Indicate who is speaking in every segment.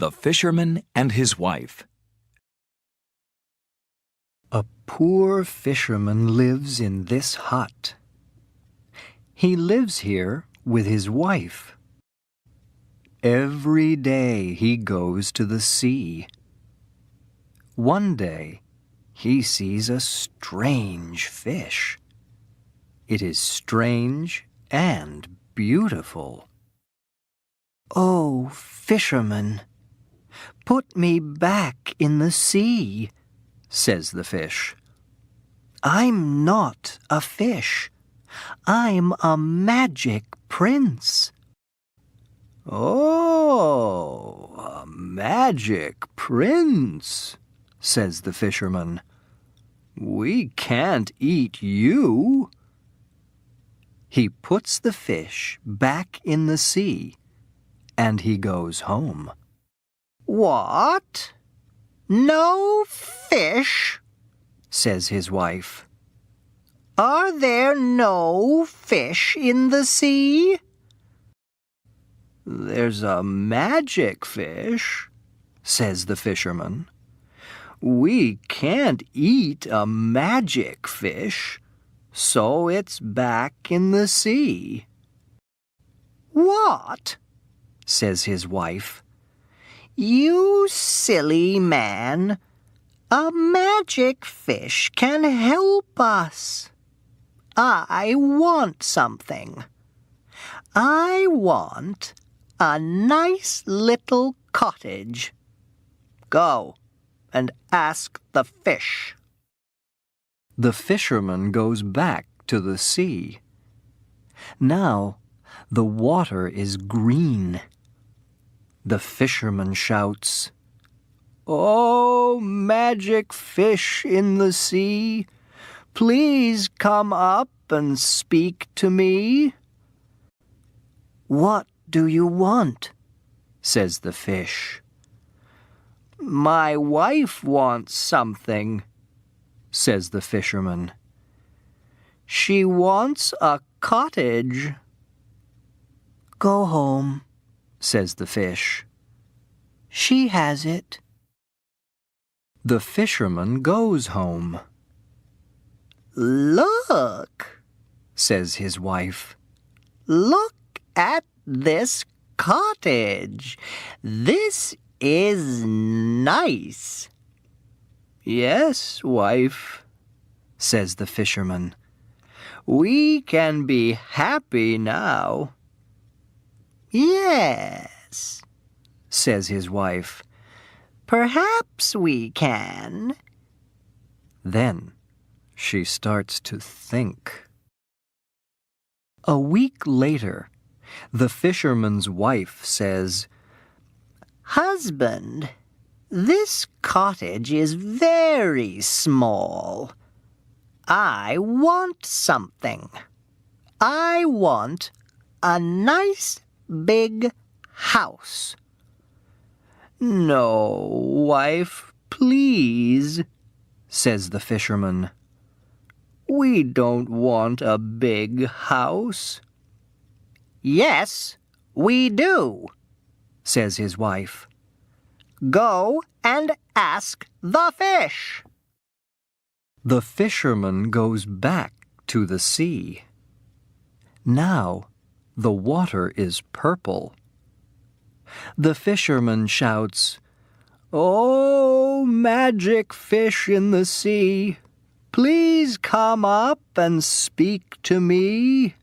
Speaker 1: The Fisherman and His Wife.
Speaker 2: A poor fisherman lives in this hut. He lives here with his wife. Every day he goes to the sea. One day he sees a strange fish. It is strange and beautiful. "Oh, fisherman, put me back in the sea," says the fish. "I'm not a fish. I'm a magic prince." "Oh, a magic prince," says the fisherman. "We can't eat you." He puts the fish back in the sea, and he goes home. "What? No fish?" says his wife. "Are there no fish in the sea?" "There's a magic fish," says the fisherman. "We can't eat a magic fish, so it's back in the sea." "What?" says his wife. "You silly man! A magic fish can help us. I want something. I want a nice little cottage. Go and ask the fish." The fisherman goes back to the sea. Now the water is green. The fisherman shouts, "Oh, magic fish in the sea, please come up and speak to me." "What do you want?" says the fish. "My wife wants something," says the fisherman. "She wants a cottage." "Go home," says the fish. "She has it." The fisherman goes home. "Look," says his wife. "Look at this cottage. This is nice." "Yes, wife," says the fisherman. "We can be happy now." "Yes," says his wife. "Perhaps we can." Then she starts to think. A week later, the fisherman's wife says, "Husband, this cottage is very small. I want something. I want a nice big house." "No, wife, please," says the fisherman. "We don't want a big house." "Yes, we do," says his wife. "Go and ask the fish." The fisherman goes back to the sea. Now the water is purple. The fisherman shouts, "Oh, magic fish in the sea, please come up and speak to me."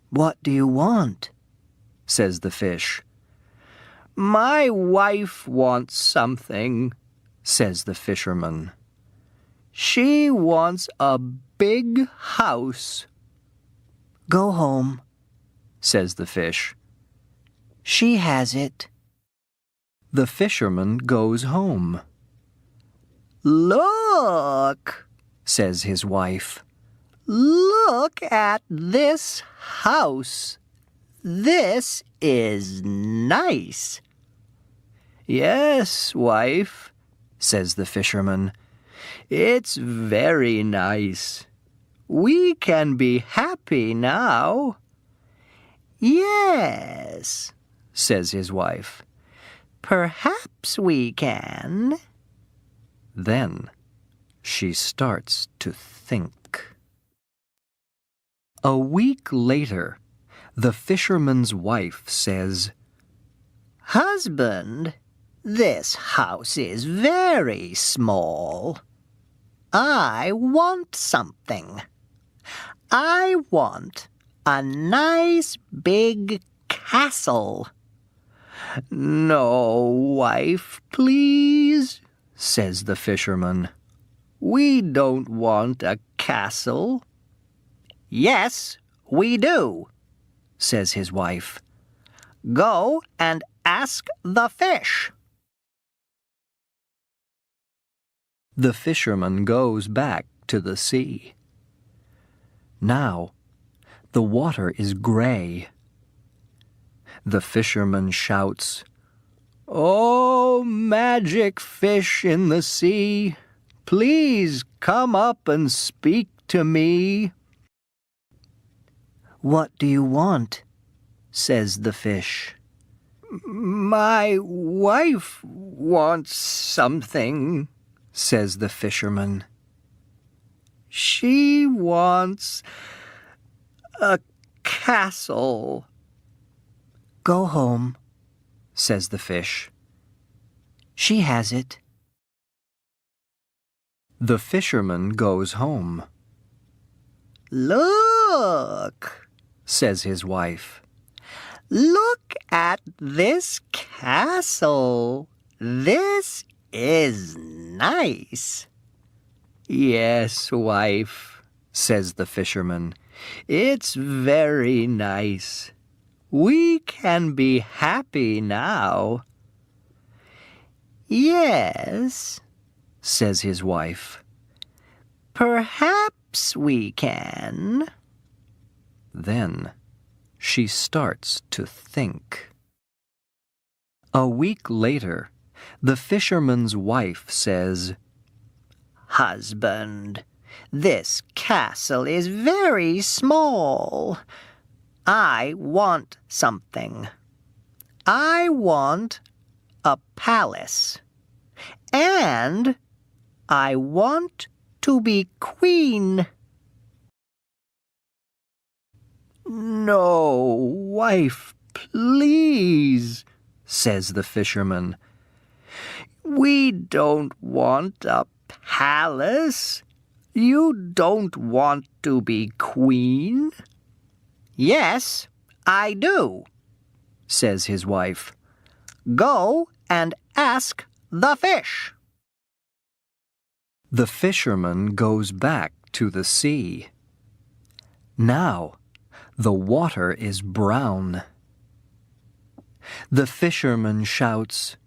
Speaker 2: "What do you want?" says the fish. "My wife wants something," says the fisherman. "She wants a big house." "Go home," says the fish. "She has it." The fisherman goes home. "Look," says his wife. "Look at this house. This is nice." "Yes, wife," says the fisherman. "It's very nice. We can be happy now." "Yes," says his wife. Perhaps we can. Then she starts to think. A week later, the fisherman's wife says, "Husband, this house is very small. I want something. I want a nice big castle." "No, wife, please," says the fisherman. "We don't want a castle." "Yes, we do," says his wife. "Go and ask the fish." The fisherman goes back to the sea. Now, the water is gray. The fisherman shouts, "Oh, magic fish in the sea, please come up and speak to me." "What do you want?" says the fish. "My wife wants something," says the fisherman. "She wants a castle." "Go home," says the fish. "She has it." The fisherman goes home. "Look," says his wife. "Look at this castle. This is nice." "Yes, wife," says the fisherman. "It's very nice. We can be happy now." "Yes," says his wife. "Perhaps we can." Then she starts to think. A week later, the fisherman's wife says, "Husband, this castle is very small. I want something. I want a palace. And I want to be queen." "No, wife, please," says the fisherman. "We don't want a palace. You don't want to be queen." "Yes, I do," says his wife. "Go and ask the fish." The fisherman goes back to the sea. Now, the water is brown. The fisherman shouts,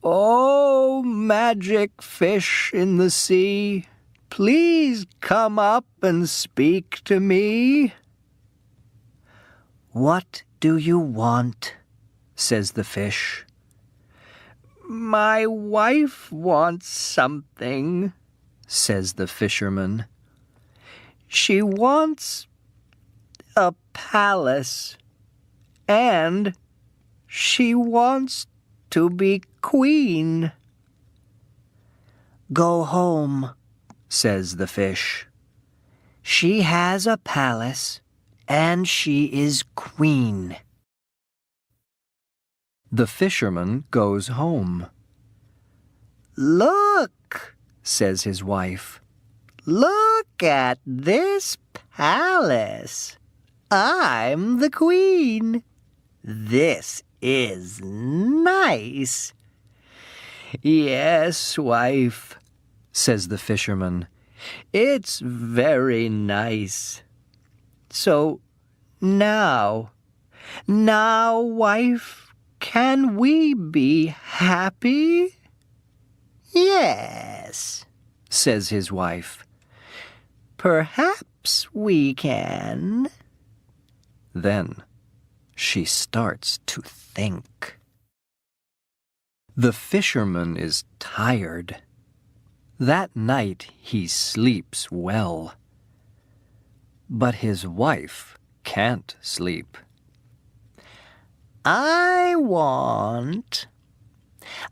Speaker 2: "Oh, magic fish in the sea, please come up and speak to me." "What do you want?" says the fish. "My wife wants something," says the fisherman. "She wants a palace, and she wants to be queen." "Go home," says the fish. "She has a palace, and she is queen." The fisherman goes home. "Look," says his wife. "Look at this palace. I'm the queen. This is nice." "Yes, wife," says the fisherman. "It's very nice. So now, wife, can we be happy?" "Yes," says his wife. "Perhaps we can." Then she starts to think. The fisherman is tired. That night he sleeps well. But his wife can't sleep. "I want,"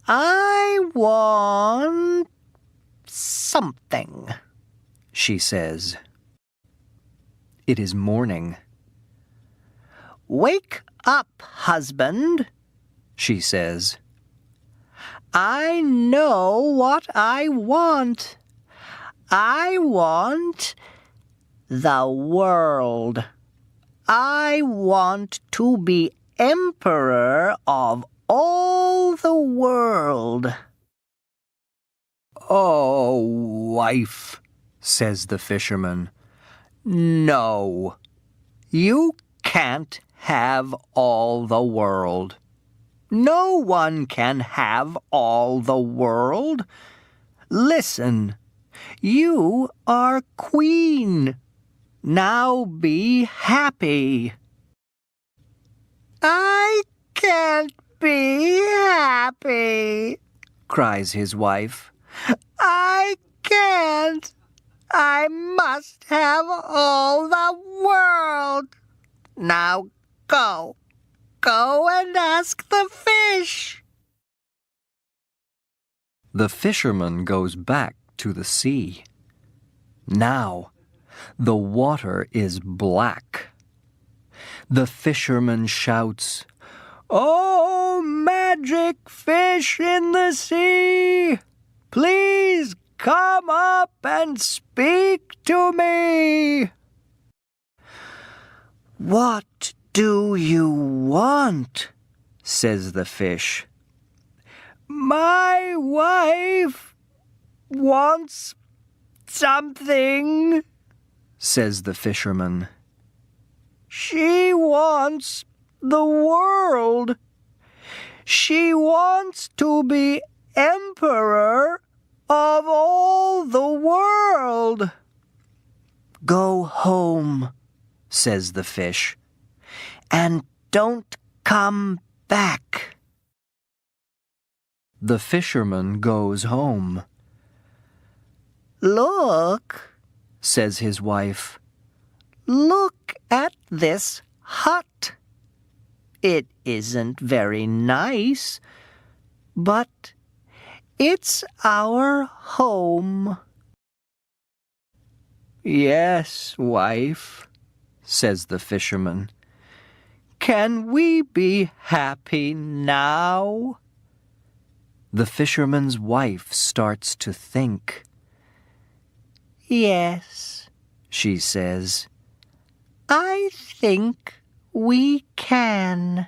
Speaker 2: I want something, she says. It is morning. Wake up, husband, she says. I know what I want. I want the world. I want to be emperor of all the world. Oh, wife, says the fisherman, no, you can't have all the world. No one can have all the world. Listen, you are queen. Now be happy. I can't be happy, cries his wife. I can't. I must have all the world. Now go. Go and ask the fish. The fisherman goes back to the sea. Now, the water is black. The fisherman shouts, "Oh, magic fish in the sea! Please come up and speak to me!" "What do you want?" says the fish. "My wife wants something," says the fisherman. "She wants the world. She wants to be emperor of all the world." "Go home," says the fish, "and don't come back." The fisherman goes home. "Look," says his wife, "look at this hut. It isn't very nice, but it's our home." "Yes, wife," says the fisherman. "Can we be happy now?" The fisherman's wife starts to think. "Yes," she says, "I think we can."